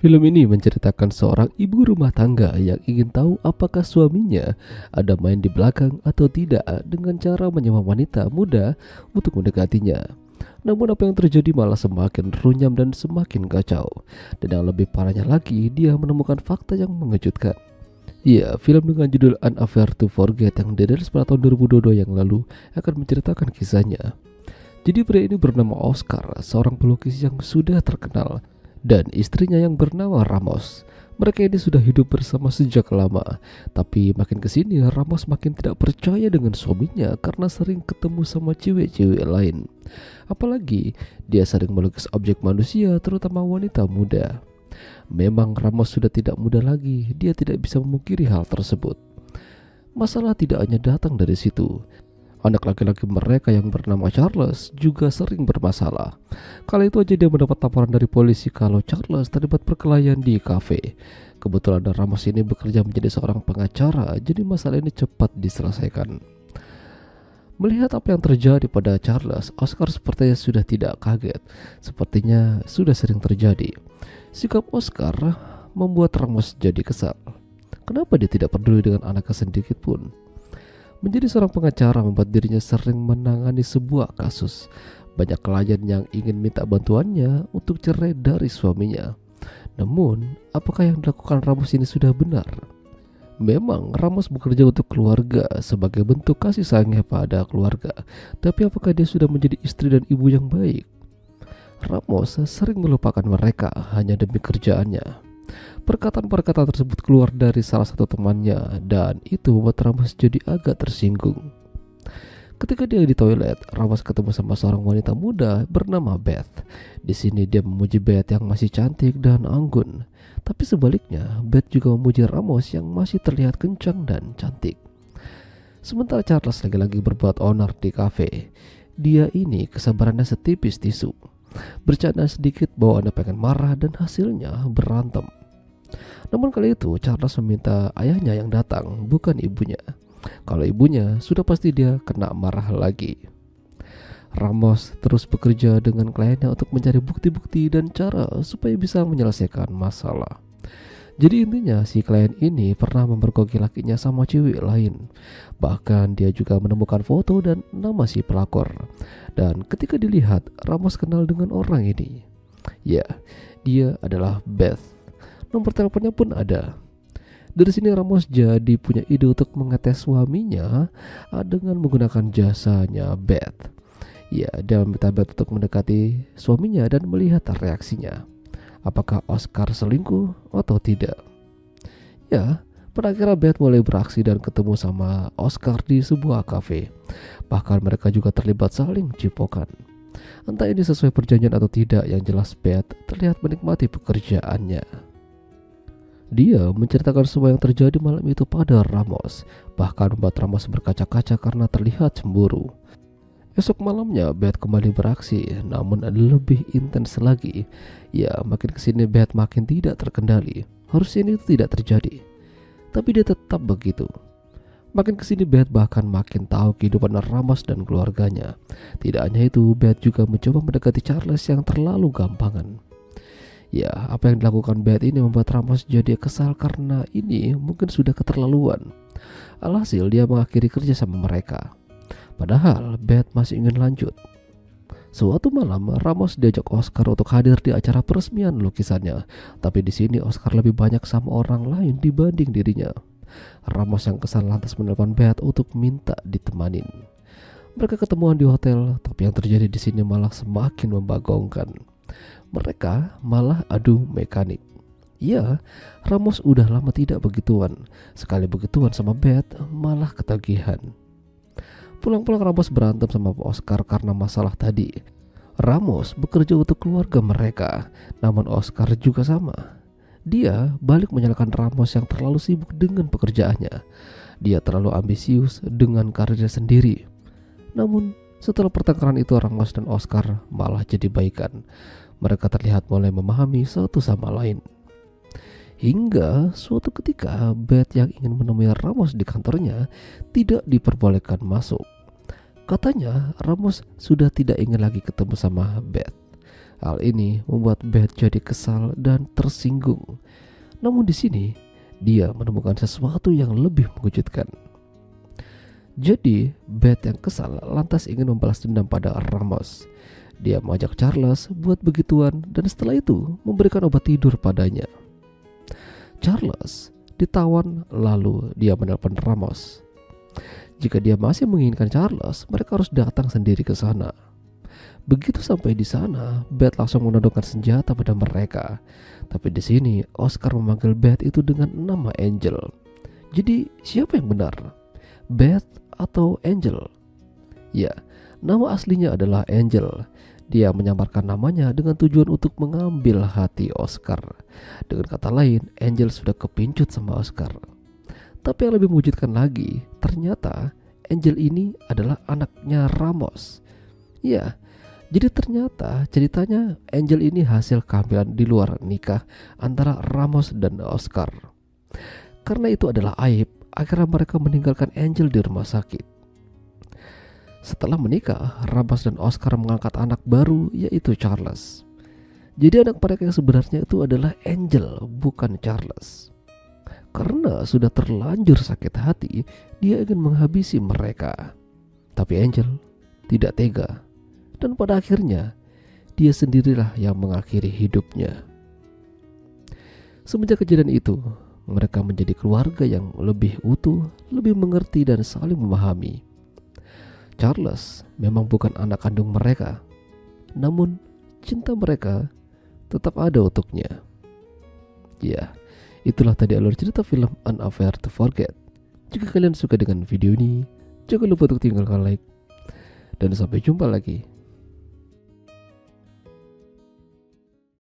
Film ini menceritakan seorang ibu rumah tangga yang ingin tahu apakah suaminya ada main di belakang atau tidak dengan cara menyewa wanita muda untuk mendekatinya. Namun apa yang terjadi malah semakin runyam dan semakin kacau. Dan yang lebih parahnya lagi, dia menemukan fakta yang mengejutkan. Iya, film dengan judul An Affair to Forget yang dirilis pada tahun 2022 yang lalu akan menceritakan kisahnya. Jadi pria ini bernama Oscar, seorang pelukis yang sudah terkenal, dan istrinya yang bernama Ramos. Mereka ini sudah hidup bersama sejak lama, tapi makin kesini Ramos makin tidak percaya dengan suaminya karena sering ketemu sama cewek-cewek lain. Apalagi dia sering melukis objek manusia, terutama wanita muda. Memang Ramos sudah tidak muda lagi, dia tidak bisa memungkiri hal tersebut. Masalah tidak hanya datang dari situ. Anak laki-laki mereka yang bernama Charles juga sering bermasalah. Kala itu aja dia mendapat laporan dari polisi kalau Charles terlibat perkelahian di kafe. Kebetulan Ramos ini bekerja menjadi seorang pengacara, jadi masalah ini cepat diselesaikan. Melihat apa yang terjadi pada Charles, Oscar sepertinya sudah tidak kaget. Sepertinya sudah sering terjadi. Sikap Oscar membuat Ramos jadi kesal. Kenapa dia tidak peduli dengan anaknya sedikit pun? Menjadi seorang pengacara membuat dirinya sering menangani sebuah kasus. Banyak klien yang ingin minta bantuannya untuk cerai dari suaminya. Namun, apakah yang dilakukan Ramos ini sudah benar? Memang Ramos bekerja untuk keluarga sebagai bentuk kasih sayangnya pada keluarga. Tapi apakah dia sudah menjadi istri dan ibu yang baik? Ramos sering melupakan mereka hanya demi kerjaannya. Perkataan-perkataan tersebut keluar dari salah satu temannya dan itu membuat Ramos jadi agak tersinggung. Ketika dia di toilet, Ramos ketemu sama seorang wanita muda bernama Beth. Di sini dia memuji Beth yang masih cantik dan anggun. Tapi sebaliknya, Beth juga memuji Ramos yang masih terlihat kencang dan cantik. Sementara Charles lagi-lagi berbuat onar di kafe. Dia ini kesabarannya setipis tisu. Bercanda sedikit bahwa Anda pengen marah dan hasilnya berantem. Namun kali itu Charles meminta ayahnya yang datang, bukan ibunya. Kalau ibunya, sudah pasti dia kena marah lagi. Ramos terus bekerja dengan kliennya untuk mencari bukti-bukti dan cara supaya bisa menyelesaikan masalah. Jadi intinya si klien ini pernah memergoki lakinya sama cewek lain. Bahkan dia juga menemukan foto dan nama si pelakor. Dan ketika dilihat, Ramos kenal dengan orang ini. Ya, dia adalah Beth. Nomor teleponnya pun ada. Dari sini Ramos jadi punya ide untuk mengetes suaminya dengan menggunakan jasanya Beth. Ya, dia meminta Beth untuk mendekati suaminya dan melihat reaksinya. Apakah Oscar selingkuh atau tidak? Ya, pada akhirnya Beth mulai beraksi dan ketemu sama Oscar di sebuah kafe. Bahkan mereka juga terlibat saling cipokan. Entah ini sesuai perjanjian atau tidak, yang jelas Beth terlihat menikmati pekerjaannya. Dia menceritakan semua yang terjadi malam itu pada Ramos, bahkan membuat Ramos berkaca-kaca karena terlihat cemburu. Esok malamnya Beth kembali beraksi, namun lebih intens lagi. Ya, makin kesini Beth makin tidak terkendali. Harusnya ini tidak terjadi, tapi dia tetap begitu. Makin kesini Beth bahkan makin tahu kehidupan Ramos dan keluarganya. Tidak hanya itu, Beth juga mencoba mendekati Charles yang terlalu gampangan. Ya, apa yang dilakukan Beth ini membuat Ramos jadi kesal karena ini mungkin sudah keterlaluan. Alhasil dia mengakhiri kerja sama mereka. Padahal Beth masih ingin lanjut. Suatu malam Ramos diajak Oscar untuk hadir di acara peresmian lukisannya. Tapi di sini Oscar lebih banyak sama orang lain dibanding dirinya. Ramos yang kesal lantas menelpon Beth untuk minta ditemanin. Mereka ketemuan di hotel, tapi yang terjadi di sini malah semakin membagongkan. Mereka malah adu mekanik. Ya, Ramos udah lama tidak begituan. Sekali begituan sama Beth malah ketagihan. Pulang-pulang Ramos berantem sama Oscar karena masalah tadi. Ramos bekerja untuk keluarga mereka, namun Oscar juga sama. Dia balik menyalahkan Ramos yang terlalu sibuk dengan pekerjaannya. Dia terlalu ambisius dengan karirnya sendiri. Namun setelah pertengkaran itu Ramos dan Oscar malah jadi baikan. Mereka terlihat mulai memahami satu sama lain. Hingga suatu ketika Beth yang ingin menemui Ramos di kantornya tidak diperbolehkan masuk. Katanya Ramos sudah tidak ingin lagi ketemu sama Beth. Hal ini membuat Beth jadi kesal dan tersinggung. Namun di sini dia menemukan sesuatu yang lebih mengejutkan. Jadi Beth yang kesal lantas ingin membalas dendam pada Ramos. Dia mengajak Charles buat begituan dan setelah itu memberikan obat tidur padanya. Charles ditawan lalu dia menelpon Ramos. Jika dia masih menginginkan Charles, mereka harus datang sendiri ke sana. Begitu sampai di sana, Beth langsung menodongkan senjata pada mereka. Tapi di sini Oscar memanggil Beth itu dengan nama Angel. Jadi siapa yang benar? Beth atau Angel? Ya, nama aslinya adalah Angel. Dia menyamarkan namanya dengan tujuan untuk mengambil hati Oscar. Dengan kata lain, Angel sudah kepincut sama Oscar. Tapi yang lebih mengejutkan lagi, ternyata Angel ini adalah anaknya Ramos. Ya, jadi ternyata ceritanya Angel ini hasil kehamilan di luar nikah antara Ramos dan Oscar. Karena itu adalah aib, akhirnya mereka meninggalkan Angel di rumah sakit. Setelah menikah, Ramos dan Oscar mengangkat anak baru yaitu Charles. Jadi anak mereka yang sebenarnya itu adalah Angel, bukan Charles. Karena sudah terlanjur sakit hati, dia ingin menghabisi mereka. Tapi Angel tidak tega. Dan pada akhirnya, dia sendirilah yang mengakhiri hidupnya. Semenjak kejadian itu, mereka menjadi keluarga yang lebih utuh, lebih mengerti dan saling memahami. Charles memang bukan anak kandung mereka, namun cinta mereka tetap ada untuknya. Ya, itulah tadi alur cerita film An Affair to Forget. Jika kalian suka dengan video ini, jangan lupa untuk tinggalkan like. Dan sampai jumpa lagi